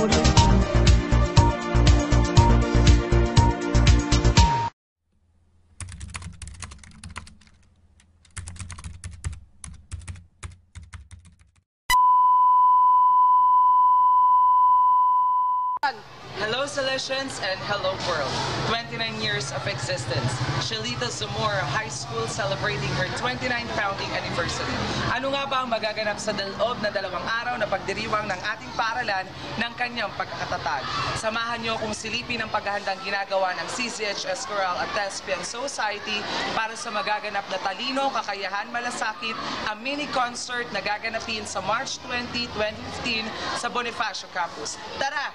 muli. Hello Salesians and hello world. 29 years of existence. Shalita Zamora High School celebrating her 29th founding anniversary. Ano nga ba ang magaganap sa loob na 2 araw na pagdiriwang ng ating paaralan ng kanyang pagkakatatag? Samahan niyo kung silipin ang paghahandang ginagawa ng CCHS Choral at Thespian Society para sa magaganap na Talino, Kakayahan, Malasakit, a mini concert na gaganapin sa March 20, 2015 sa Bonifacio Campus. Tara!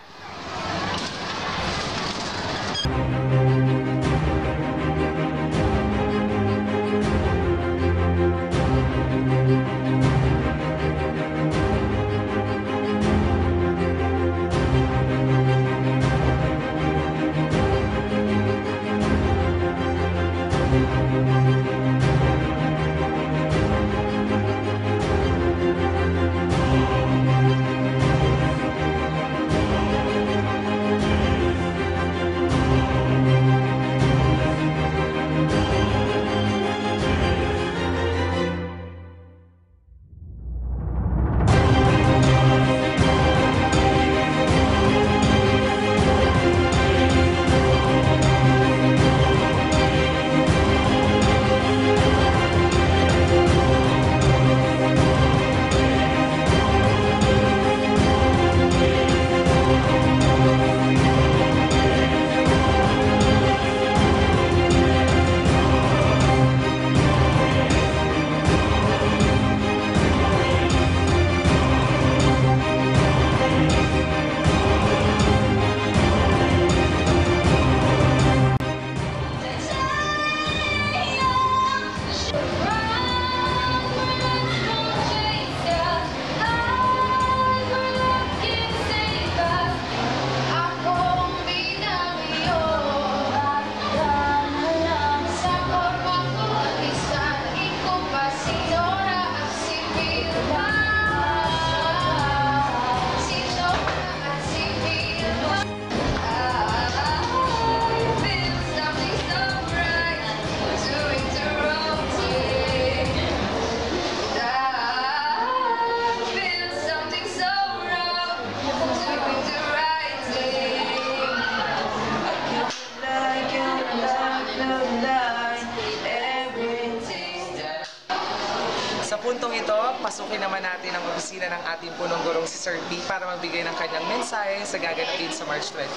Sa puntong ito, pasukin naman natin ang opisina ng ating punong gurong si Sir B para magbigay ng kanyang mensahe sa gaganapin sa March 20.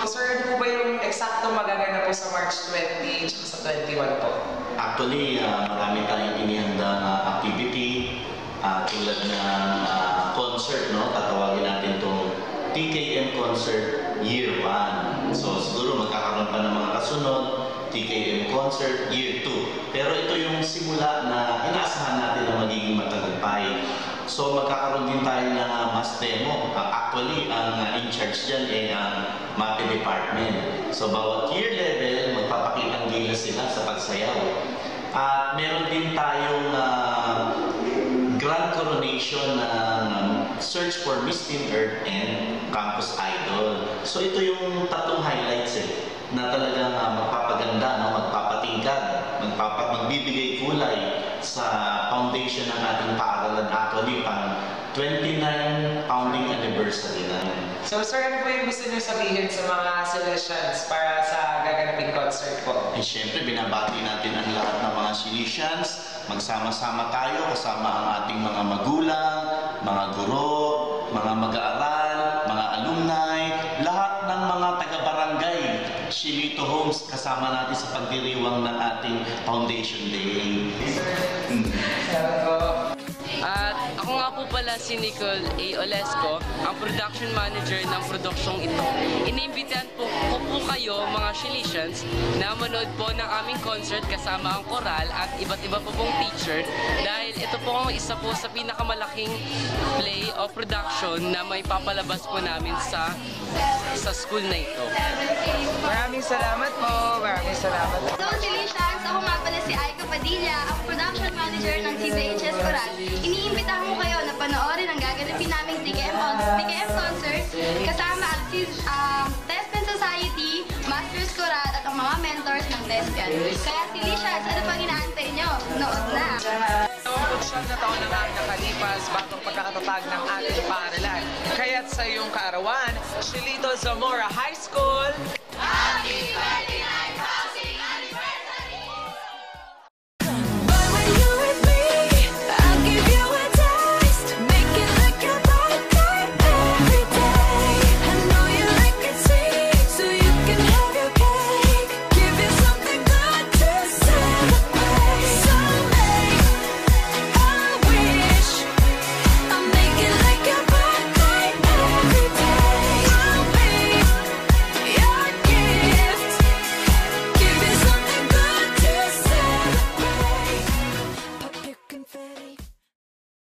Sir, ano po ba yung eksakto magaganap po sa March 20 at sa 21 po? Actually, marami tayong inihandang activity tulad ng concert, no? Tatawagin natin itong TKM Concert Year 1. So siguro magkakaroon pa ng mga kasunod, TKM Concert Year 2. Pero ito yung simula na inaasahan natin na magiging matagumpay. So magkakaroon din tayo ng mass demo. Actually, ang in charge dyan ay ang MAPE Department. So bawat year level, magpapakitang gila sila sa pagsayaw. At meron din tayong grand coronation ng Search for Miss Teen Earth and Campus Idol. So ito yung tatlong highlights na talagang magpapaganda, magpapatingkad, magbibigay kulay sa foundation ng ating paaralan. Actually, pang 29 founding anniversary na. So sir, ano po yung gusto niyo sabihin sa mga Salesians para sa gaganaping concert po? Eh syempre, binabati natin ang lahat ng mga Salesians. Magsama-sama tayo kasama ang ating mga magulang, mga guro, mga mag-aaral, mga alumni, lahat ng mga taga-barangay, Shilito Homes, kasama natin sa pagdiriwang ng ating Foundation Day. At ako nga po pala si Nicole A. Olesco, ang production manager ng produksyong ito. Inimbitahan po kayo mga Salesians na manood po ng aming concert kasama ang koral at iba't iba po pong teacher dahil ito po ang isa po sa pinakamalaking play o production na may papalabas po namin sa school na ito. Maraming salamat po. Maraming salamat. So, Salesians, ako nga pala si Aika Padilla, ang production manager ng TVHS Coral. Iniimbitahan ko kayo na panoorin ang gaganapin naming TKM concert kasama ang Thespian Society, Masters Coral at ang mga mentors ng Thespian. Kaya si Licious, ano pang inaantay nyo? Nood na! 29 na taon na nga ang nakalipas bago ang pagkakatatag ng ating paaralan. Kaya't sa iyong kaarawan, Shelito Zamora High School, Happy birthday!